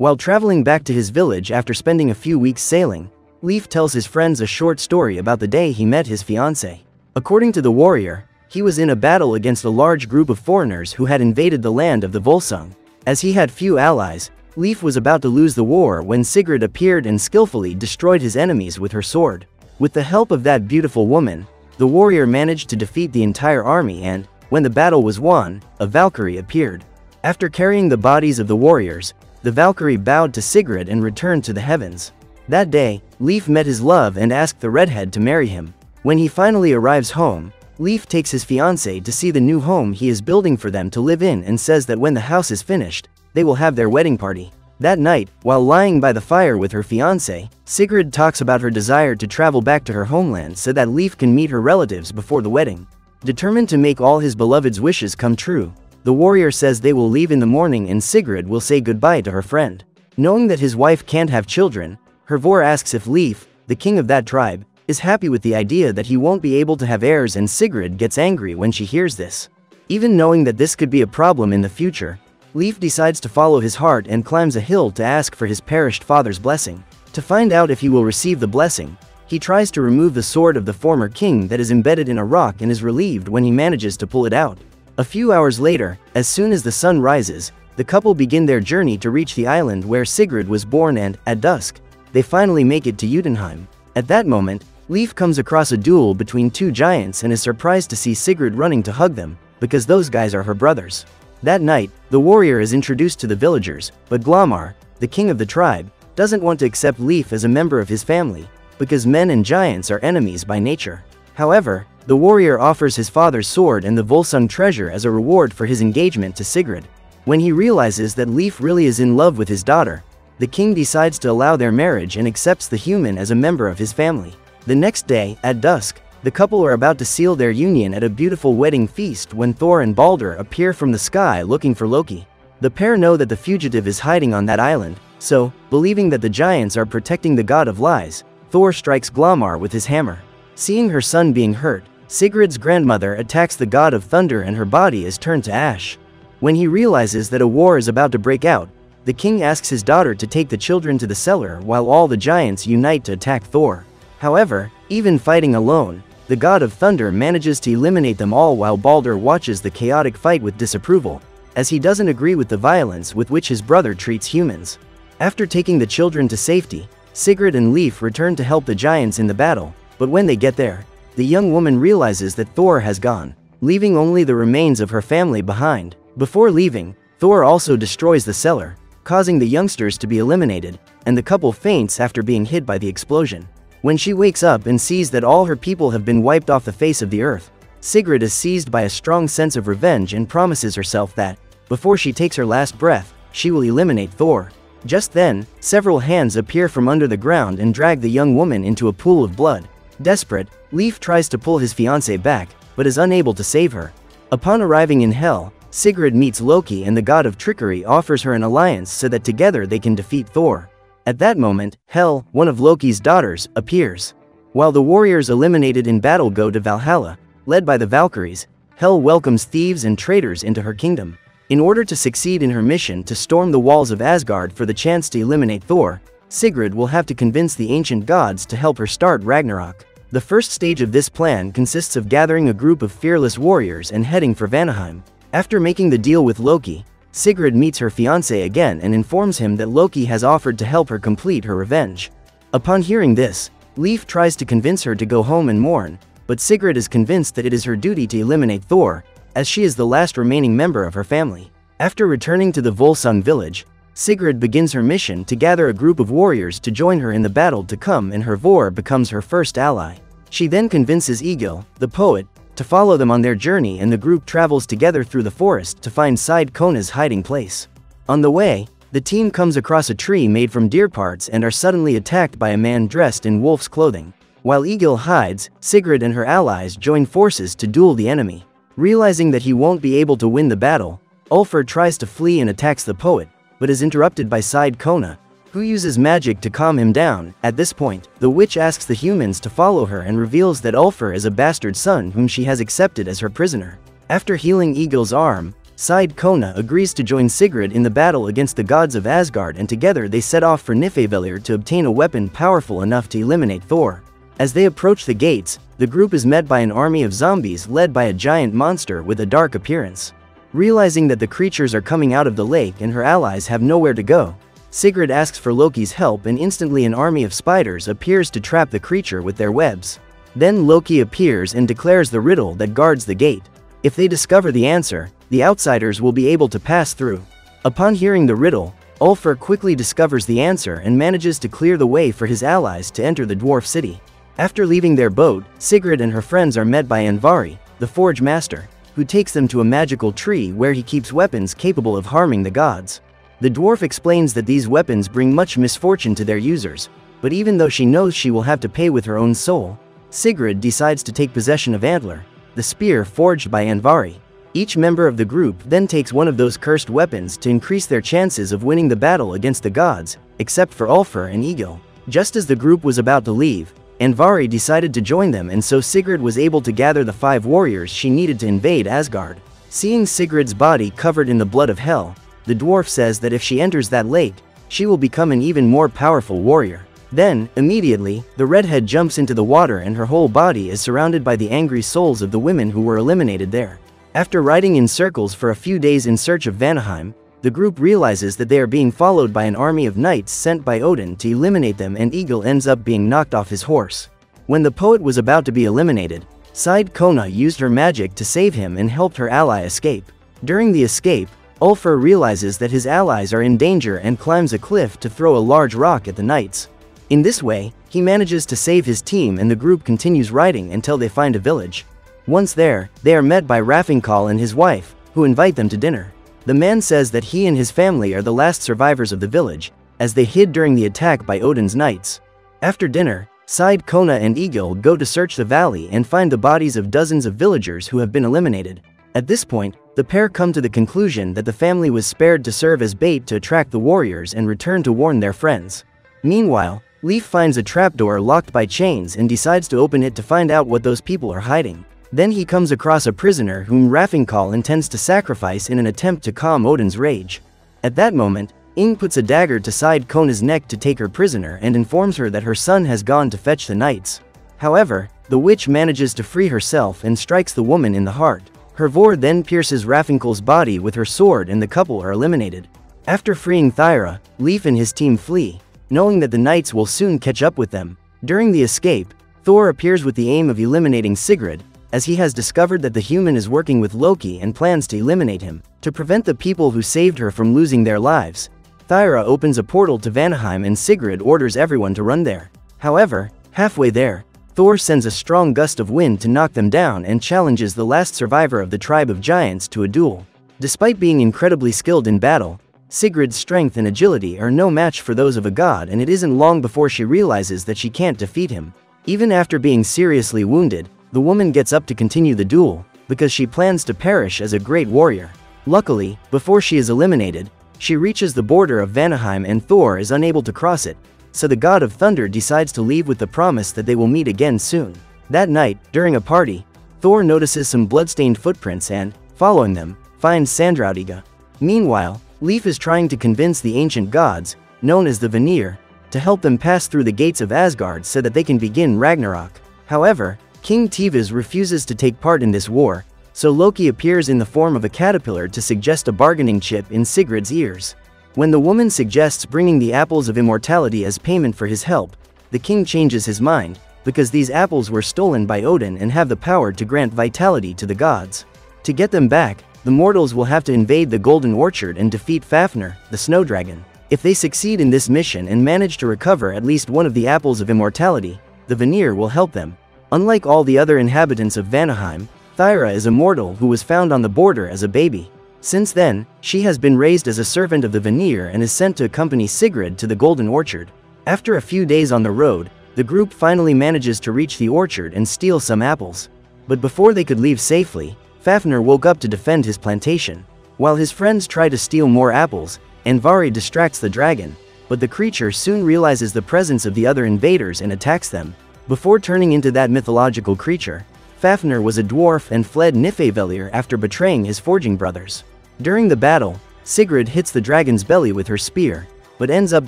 While traveling back to his village after spending a few weeks sailing, Leif tells his friends a short story about the day he met his fiancée. According to the warrior, he was in a battle against a large group of foreigners who had invaded the land of the Volsung. As he had few allies, Leif was about to lose the war when Sigrid appeared and skillfully destroyed his enemies with her sword. With the help of that beautiful woman, the warrior managed to defeat the entire army and, when the battle was won, a Valkyrie appeared. After carrying the bodies of the warriors, the Valkyrie bowed to Sigrid and returned to the heavens. That day, Leif met his love and asked the redhead to marry him. When he finally arrives home, Leif takes his fiancée to see the new home he is building for them to live in and says that when the house is finished, they will have their wedding party. That night, while lying by the fire with her fiancé, Sigrid talks about her desire to travel back to her homeland so that Leif can meet her relatives before the wedding. Determined to make all his beloved's wishes come true, the warrior says they will leave in the morning and Sigrid will say goodbye to her friend. Knowing that his wife can't have children, Hervor asks if Leif, the king of that tribe, is happy with the idea that he won't be able to have heirs, and Sigrid gets angry when she hears this. Even knowing that this could be a problem in the future, Leif decides to follow his heart and climbs a hill to ask for his perished father's blessing. To find out if he will receive the blessing, he tries to remove the sword of the former king that is embedded in a rock and is relieved when he manages to pull it out. A few hours later, as soon as the sun rises, the couple begin their journey to reach the island where Sigrid was born and, at dusk, they finally make it to Jotunheim. At that moment, Leif comes across a duel between two giants and is surprised to see Sigrid running to hug them, because those guys are her brothers. That night, the warrior is introduced to the villagers, but Glomar, the king of the tribe, doesn't want to accept Leif as a member of his family, because men and giants are enemies by nature. However, the warrior offers his father's sword and the Volsung treasure as a reward for his engagement to Sigrid. When he realizes that Leif really is in love with his daughter, the king decides to allow their marriage and accepts the human as a member of his family. The next day, at dusk, the couple are about to seal their union at a beautiful wedding feast when Thor and Balder appear from the sky looking for Loki. The pair know that the fugitive is hiding on that island, so, believing that the giants are protecting the god of lies, Thor strikes Glomar with his hammer. Seeing her son being hurt, Sigrid's grandmother attacks the god of thunder and her body is turned to ash. When he realizes that a war is about to break out, the king asks his daughter to take the children to the cellar while all the giants unite to attack Thor. However, even fighting alone, the god of thunder manages to eliminate them all while Balder watches the chaotic fight with disapproval, as he doesn't agree with the violence with which his brother treats humans. After taking the children to safety, Sigrid and Leif return to help the giants in the battle, but when they get there, the young woman realizes that Thor has gone, leaving only the remains of her family behind. Before leaving, Thor also destroys the cellar, causing the youngsters to be eliminated, and the couple faints after being hit by the explosion. When she wakes up and sees that all her people have been wiped off the face of the earth, Sigrid is seized by a strong sense of revenge and promises herself that, before she takes her last breath, she will eliminate Thor. Just then, several hands appear from under the ground and drag the young woman into a pool of blood. Desperate, Leif tries to pull his fiancée back, but is unable to save her. Upon arriving in Hell, Sigrid meets Loki and the god of trickery offers her an alliance so that together they can defeat Thor. At that moment, Hel, one of Loki's daughters, appears. While the warriors eliminated in battle go to Valhalla, led by the Valkyries, Hel welcomes thieves and traitors into her kingdom. In order to succeed in her mission to storm the walls of Asgard for the chance to eliminate Thor, Sigrid will have to convince the ancient gods to help her start Ragnarok. The first stage of this plan consists of gathering a group of fearless warriors and heading for Vanaheim. After making the deal with Loki, Sigrid meets her fiancé again and informs him that Loki has offered to help her complete her revenge. Upon hearing this, Leif tries to convince her to go home and mourn, but Sigrid is convinced that it is her duty to eliminate Thor, as she is the last remaining member of her family. After returning to the Volsung village, Sigrid begins her mission to gather a group of warriors to join her in the battle to come, and Hervor becomes her first ally. She then convinces Egil, the poet, to follow them on their journey, and the group travels together through the forest to find Side Kona's hiding place. On the way, the team comes across a tree made from deer parts and are suddenly attacked by a man dressed in wolf's clothing. While Egil hides, Sigrid and her allies join forces to duel the enemy. Realizing that he won't be able to win the battle, Ulfr tries to flee and attacks the poet, but is interrupted by Side Kona, who uses magic to calm him down. At this point, the witch asks the humans to follow her and reveals that Ulfr is a bastard son whom she has accepted as her prisoner. After healing Egil's arm, Side Kona agrees to join Sigrid in the battle against the gods of Asgard, and together they set off for Niflheimr to obtain a weapon powerful enough to eliminate Thor. As they approach the gates, the group is met by an army of zombies led by a giant monster with a dark appearance. Realizing that the creatures are coming out of the lake and her allies have nowhere to go, Sigrid asks for Loki's help, and instantly an army of spiders appears to trap the creature with their webs. Then Loki appears and declares the riddle that guards the gate. If they discover the answer, the outsiders will be able to pass through. Upon hearing the riddle, Ulfr quickly discovers the answer and manages to clear the way for his allies to enter the dwarf city. After leaving their boat, Sigrid and her friends are met by Andvari, the Forge Master, who takes them to a magical tree where he keeps weapons capable of harming the gods. The dwarf explains that these weapons bring much misfortune to their users, but even though she knows she will have to pay with her own soul, Sigrid decides to take possession of Antler, the spear forged by Andvari. Each member of the group then takes one of those cursed weapons to increase their chances of winning the battle against the gods, except for Ulfr and Egil. Just as the group was about to leave, Andvari decided to join them, and so Sigrid was able to gather the 5 warriors she needed to invade Asgard. Seeing Sigrid's body covered in the blood of hell, the dwarf says that if she enters that lake, she will become an even more powerful warrior. Then, immediately, the redhead jumps into the water and her whole body is surrounded by the angry souls of the women who were eliminated there. After riding in circles for a few days in search of Vanaheim, the group realizes that they are being followed by an army of knights sent by Odin to eliminate them, and Egil ends up being knocked off his horse. When the poet was about to be eliminated, Side Kona used her magic to save him and helped her ally escape. During the escape, Ulfr realizes that his allies are in danger and climbs a cliff to throw a large rock at the knights. In this way, he manages to save his team, and the group continues riding until they find a village. Once there, they are met by Raffinkal and his wife, who invite them to dinner. The man says that he and his family are the last survivors of the village, as they hid during the attack by Odin's knights. After dinner, Side Kona and Egil go to search the valley and find the bodies of dozens of villagers who have been eliminated. At this point, the pair come to the conclusion that the family was spared to serve as bait to attract the warriors and return to warn their friends. Meanwhile, Leif finds a trapdoor locked by chains and decides to open it to find out what those people are hiding. Then he comes across a prisoner whom Raffinkal intends to sacrifice in an attempt to calm Odin's rage. At that moment, Ing puts a dagger to Side Kona's neck to take her prisoner and informs her that her son has gone to fetch the knights. However, the witch manages to free herself and strikes the woman in the heart. Hervor then pierces Raffinkal's body with her sword and the couple are eliminated. After freeing Thyra, Leif and his team flee, knowing that the knights will soon catch up with them. During the escape, Thor appears with the aim of eliminating Sigrid, as he has discovered that the human is working with Loki and plans to eliminate him. To prevent the people who saved her from losing their lives, Thyra opens a portal to Vanaheim and Sigrid orders everyone to run there. However, halfway there, Thor sends a strong gust of wind to knock them down and challenges the last survivor of the tribe of giants to a duel. Despite being incredibly skilled in battle, Sigrid's strength and agility are no match for those of a god, and it isn't long before she realizes that she can't defeat him. Even after being seriously wounded, the woman gets up to continue the duel, because she plans to perish as a great warrior. Luckily, before she is eliminated, she reaches the border of Vanaheim and Thor is unable to cross it, so the god of thunder decides to leave with the promise that they will meet again soon. That night, during a party, Thor notices some bloodstained footprints and, following them, finds Sandraudiga. Meanwhile, Leif is trying to convince the ancient gods, known as the Vanir, to help them pass through the gates of Asgard so that they can begin Ragnarok. However, King Tivas refuses to take part in this war, so Loki appears in the form of a caterpillar to suggest a bargaining chip in Sigrid's ears. When the woman suggests bringing the apples of immortality as payment for his help, the king changes his mind, because these apples were stolen by Odin and have the power to grant vitality to the gods. To get them back, the mortals will have to invade the Golden Orchard and defeat Fafnir, the snow dragon. If they succeed in this mission and manage to recover at least one of the apples of immortality, the Vanir will help them. Unlike all the other inhabitants of Vanaheim, Thyra is a mortal who was found on the border as a baby. Since then, she has been raised as a servant of the Vanir and is sent to accompany Sigrid to the Golden Orchard. After a few days on the road, the group finally manages to reach the orchard and steal some apples. But before they could leave safely, Fafnir woke up to defend his plantation. While his friends try to steal more apples, Andvari distracts the dragon, but the creature soon realizes the presence of the other invaders and attacks them. Before turning into that mythological creature, Fafnir was a dwarf and fled Niflheimr after betraying his forging brothers. During the battle, Sigrid hits the dragon's belly with her spear, but ends up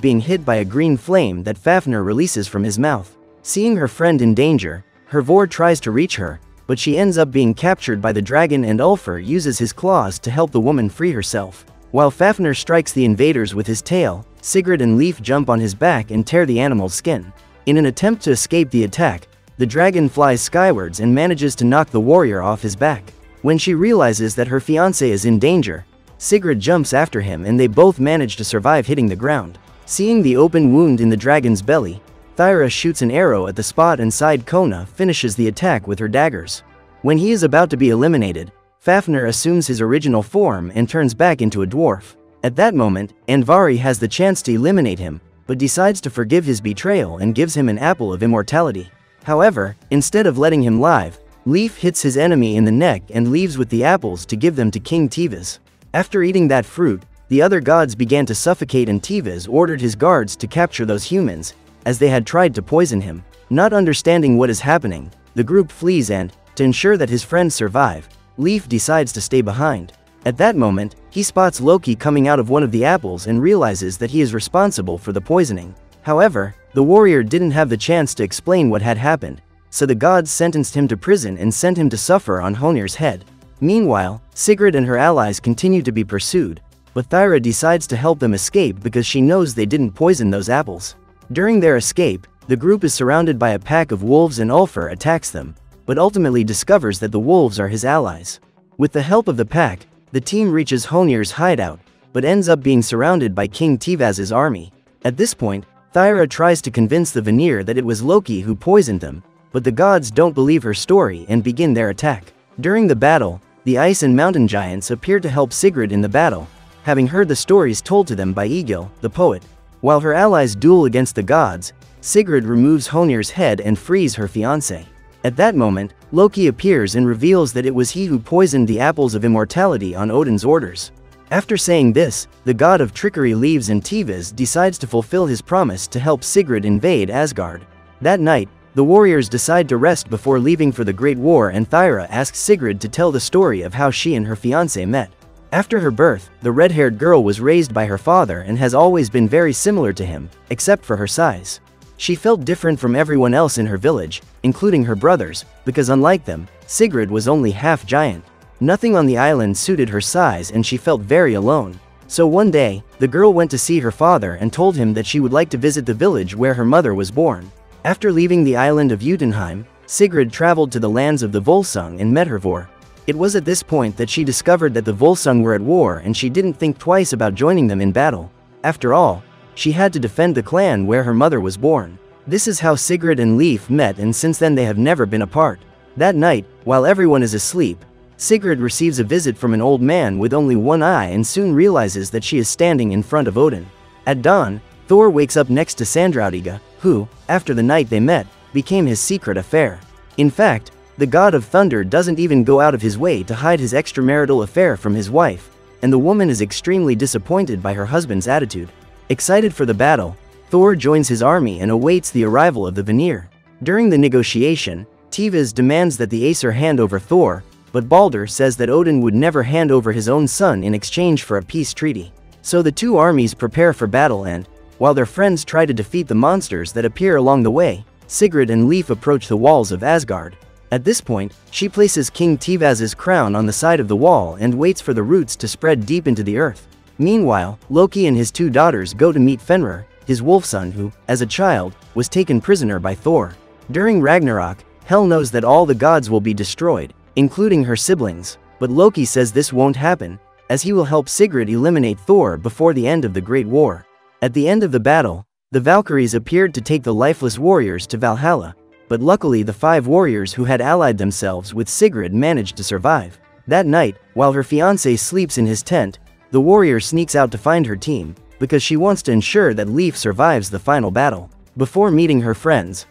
being hit by a green flame that Fafnir releases from his mouth. Seeing her friend in danger, Hervor tries to reach her, but she ends up being captured by the dragon and Ulfr uses his claws to help the woman free herself. While Fafnir strikes the invaders with his tail, Sigrid and Leif jump on his back and tear the animal's skin. In an attempt to escape the attack, the dragon flies skywards and manages to knock the warrior off his back. When she realizes that her fiancé is in danger, Sigrid jumps after him and they both manage to survive hitting the ground. Seeing the open wound in the dragon's belly, Thyra shoots an arrow at the spot and Kona finishes the attack with her daggers. When he is about to be eliminated, Fafnir assumes his original form and turns back into a dwarf. At that moment, Andvari has the chance to eliminate him, but decides to forgive his betrayal and gives him an apple of immortality. However, instead of letting him live, Leif hits his enemy in the neck and leaves with the apples to give them to King Tivas. After eating that fruit, the other gods began to suffocate and Tivas ordered his guards to capture those humans, as they had tried to poison him. Not understanding what is happening, the group flees and, to ensure that his friends survive, Leif decides to stay behind. At that moment, he spots Loki coming out of one of the apples and realizes that he is responsible for the poisoning. However, the warrior didn't have the chance to explain what had happened, so the gods sentenced him to prison and sent him to suffer on Honir's head. Meanwhile, Sigrid and her allies continue to be pursued, but Thyra decides to help them escape because she knows they didn't poison those apples. During their escape, the group is surrounded by a pack of wolves and Ulfr attacks them, but ultimately discovers that the wolves are his allies. With the help of the pack, the team reaches Honir's hideout, but ends up being surrounded by King Tivas's army. At this point, Thyra tries to convince the Vanir that it was Loki who poisoned them, but the gods don't believe her story and begin their attack. During the battle, the ice and mountain giants appear to help Sigrid in the battle, having heard the stories told to them by Egil, the poet. While her allies duel against the gods, Sigrid removes Honir's head and frees her fiancé. At that moment, Loki appears and reveals that it was he who poisoned the apples of immortality on Odin's orders. After saying this, the god of trickery leaves and Tivas decides to fulfill his promise to help Sigrid invade Asgard. That night, the warriors decide to rest before leaving for the Great War and Thyra asks Sigrid to tell the story of how she and her fiancé met. After her birth, the red-haired girl was raised by her father and has always been very similar to him, except for her size. She felt different from everyone else in her village, including her brothers, because unlike them, Sigrid was only half giant. Nothing on the island suited her size and she felt very alone. So one day, the girl went to see her father and told him that she would like to visit the village where her mother was born. After leaving the island of Jotunheim, Sigrid traveled to the lands of the Volsung and met Hervor. It was at this point that she discovered that the Volsung were at war and she didn't think twice about joining them in battle. After all, she had to defend the clan where her mother was born. This is how Sigrid and Leif met and since then they have never been apart. That night, while everyone is asleep, Sigrid receives a visit from an old man with only one eye and soon realizes that she is standing in front of Odin. At dawn, Thor wakes up next to Sandraudiga, who, after the night they met, became his secret affair. In fact, the god of thunder doesn't even go out of his way to hide his extramarital affair from his wife, and the woman is extremely disappointed by her husband's attitude. Excited for the battle, Thor joins his army and awaits the arrival of the Vanir. During the negotiation, Tivas demands that the Aesir hand over Thor, but Baldur says that Odin would never hand over his own son in exchange for a peace treaty. So the two armies prepare for battle and, while their friends try to defeat the monsters that appear along the way, Sigrid and Leif approach the walls of Asgard. At this point, she places King Tivas's crown on the side of the wall and waits for the roots to spread deep into the earth. Meanwhile, Loki and his two daughters go to meet Fenrir, his wolf son who, as a child, was taken prisoner by Thor. During Ragnarok, Hel knows that all the gods will be destroyed, including her siblings, but Loki says this won't happen, as he will help Sigrid eliminate Thor before the end of the Great War. At the end of the battle, the Valkyries appeared to take the lifeless warriors to Valhalla, but luckily the 5 warriors who had allied themselves with Sigrid managed to survive. That night, while her fiancé sleeps in his tent, the warrior sneaks out to find her team, because she wants to ensure that Leif survives the final battle. Before meeting her friends,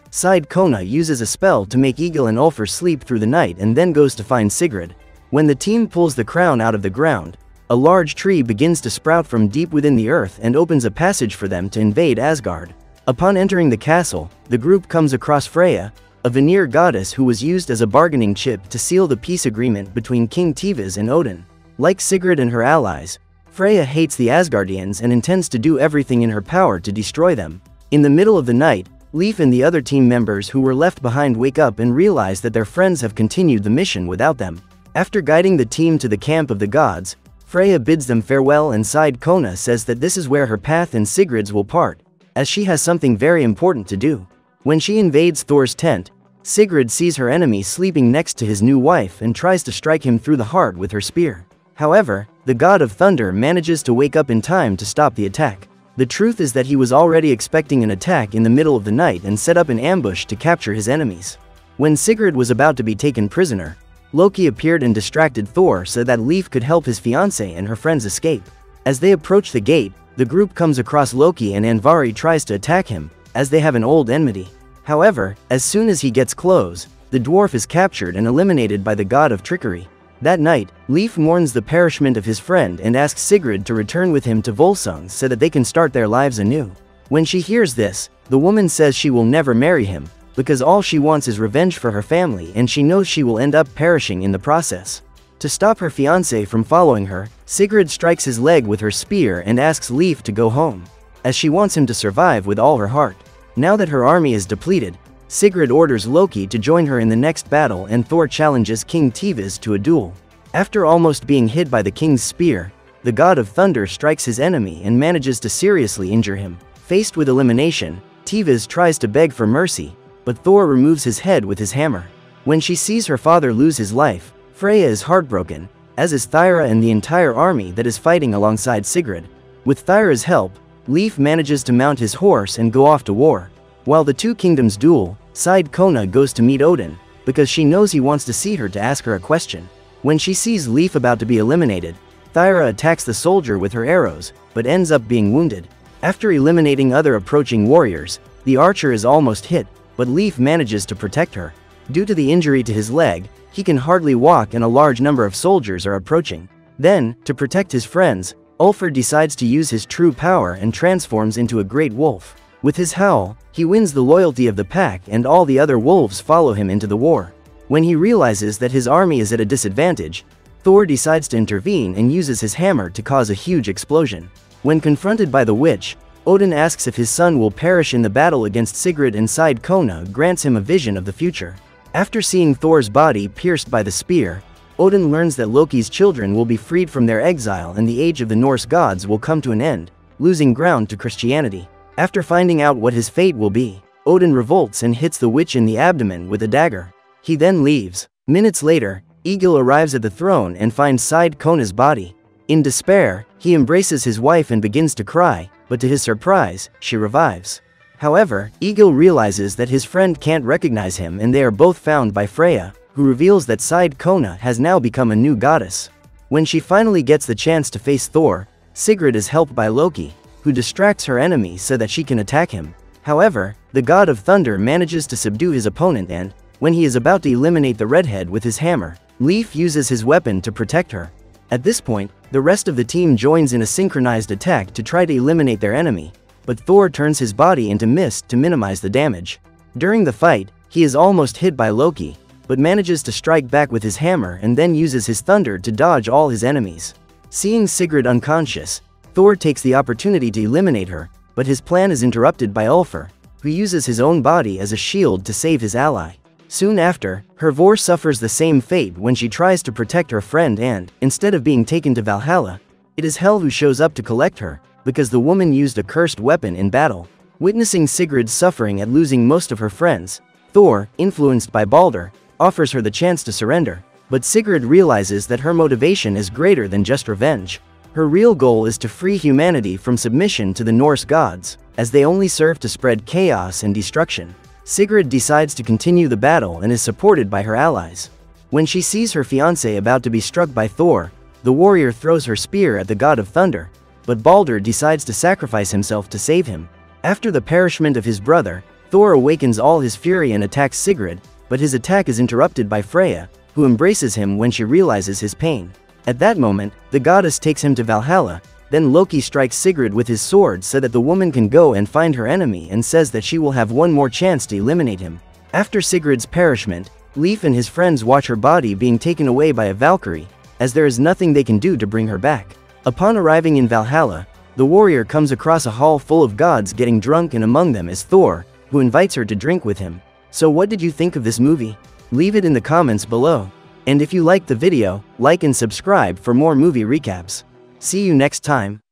Kona uses a spell to make Egil and Ulfr sleep through the night and then goes to find Sigrid. When the team pulls the crown out of the ground, a large tree begins to sprout from deep within the earth and opens a passage for them to invade Asgard. Upon entering the castle, the group comes across Freya, a Vanir goddess who was used as a bargaining chip to seal the peace agreement between King Tivas and Odin. Like Sigrid and her allies, Freya hates the Asgardians and intends to do everything in her power to destroy them. In the middle of the night, Leif and the other team members who were left behind wake up and realize that their friends have continued the mission without them. After guiding the team to the camp of the gods, Freya bids them farewell and Side Kona says that this is where her path and Sigrid's will part, as she has something very important to do. When she invades Thor's tent, Sigrid sees her enemy sleeping next to his new wife and tries to strike him through the heart with her spear. However, the god of thunder manages to wake up in time to stop the attack. The truth is that he was already expecting an attack in the middle of the night and set up an ambush to capture his enemies. When Sigrid was about to be taken prisoner, Loki appeared and distracted Thor so that Leif could help his fiancée and her friends escape. As they approach the gate, the group comes across Loki and Andvari tries to attack him, as they have an old enmity. However, as soon as he gets close, the dwarf is captured and eliminated by the god of trickery. That night, Leif mourns the perishment of his friend and asks Sigrid to return with him to Volsung so that they can start their lives anew. When she hears this, the woman says she will never marry him, because all she wants is revenge for her family and she knows she will end up perishing in the process. To stop her fiancé from following her, Sigrid strikes his leg with her spear and asks Leif to go home, as she wants him to survive with all her heart. Now that her army is depleted, Sigrid orders Loki to join her in the next battle and Thor challenges King Tivis to a duel. After almost being hit by the king's spear, the god of thunder strikes his enemy and manages to seriously injure him. Faced with elimination, Tivis tries to beg for mercy, but Thor removes his head with his hammer. When she sees her father lose his life, Freya is heartbroken, as is Thyra and the entire army that is fighting alongside Sigrid. With Thyra's help, Leif manages to mount his horse and go off to war. While the two kingdoms duel, Side Kona goes to meet Odin, because she knows he wants to see her to ask her a question. When she sees Leif about to be eliminated, Thyra attacks the soldier with her arrows, but ends up being wounded. After eliminating other approaching warriors, the archer is almost hit, but Leif manages to protect her. Due to the injury to his leg, he can hardly walk and a large number of soldiers are approaching. Then, to protect his friends, Ulfr decides to use his true power and transforms into a great wolf. With his howl, he wins the loyalty of the pack and all the other wolves follow him into the war. When he realizes that his army is at a disadvantage, Thor decides to intervene and uses his hammer to cause a huge explosion. When confronted by the witch, Odin asks if his son will perish in the battle against Sigrid and Side Kona grants him a vision of the future. After seeing Thor's body pierced by the spear, Odin learns that Loki's children will be freed from their exile and the age of the Norse gods will come to an end, losing ground to Christianity. After finding out what his fate will be, Odin revolts and hits the witch in the abdomen with a dagger. He then leaves. Minutes later, Egil arrives at the throne and finds Side Kona's body. In despair, he embraces his wife and begins to cry, but to his surprise, she revives. However, Egil realizes that his friend can't recognize him and they are both found by Freya, who reveals that Side Kona has now become a new goddess. When she finally gets the chance to face Thor, Sigrid is helped by Loki, who distracts her enemy so that she can attack him. However, the god of thunder manages to subdue his opponent and, when he is about to eliminate the redhead with his hammer, Leif uses his weapon to protect her. At this point, the rest of the team joins in a synchronized attack to try to eliminate their enemy, but Thor turns his body into mist to minimize the damage. During the fight, he is almost hit by Loki, but manages to strike back with his hammer and then uses his thunder to dodge all his enemies. Seeing Sigrid unconscious, Thor takes the opportunity to eliminate her, but his plan is interrupted by Ulfr, who uses his own body as a shield to save his ally. Soon after, Hervor suffers the same fate when she tries to protect her friend and, instead of being taken to Valhalla, it is Hel who shows up to collect her, because the woman used a cursed weapon in battle. Witnessing Sigrid's suffering at losing most of her friends, Thor, influenced by Balder, offers her the chance to surrender, but Sigrid realizes that her motivation is greater than just revenge. Her real goal is to free humanity from submission to the Norse gods, as they only serve to spread chaos and destruction. Sigrid decides to continue the battle and is supported by her allies. When she sees her fiancé about to be struck by Thor, the warrior throws her spear at the god of thunder, but Balder decides to sacrifice himself to save him. After the perishment of his brother, Thor awakens all his fury and attacks Sigrid, but his attack is interrupted by Freya, who embraces him when she realizes his pain. At that moment, the goddess takes him to Valhalla, then Loki strikes Sigrid with his sword so that the woman can go and find her enemy and says that she will have one more chance to eliminate him. After Sigrid's perishment, Leif and his friends watch her body being taken away by a Valkyrie, as there is nothing they can do to bring her back. Upon arriving in Valhalla, the warrior comes across a hall full of gods getting drunk, and among them is Thor, who invites her to drink with him. So what did you think of this movie? Leave it in the comments below. And if you liked the video, like and subscribe for more movie recaps. See you next time.